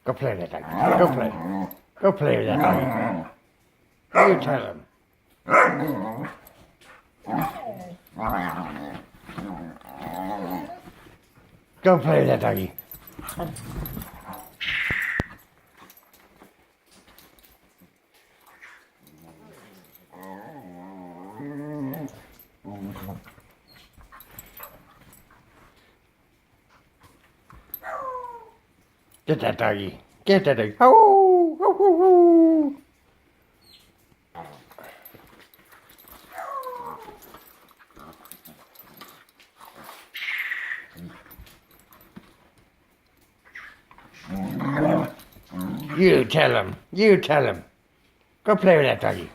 Go play with that doggy. Go play. Go play with that doggy. You tell him. Go play with that doggy. Get that doggy. Get that doggy. Oh, oh, oh, oh. You tell him. You tell him. Go play with that doggy.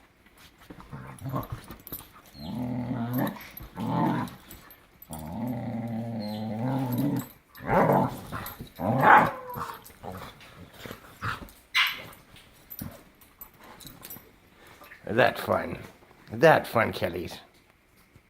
That fun, Kellys.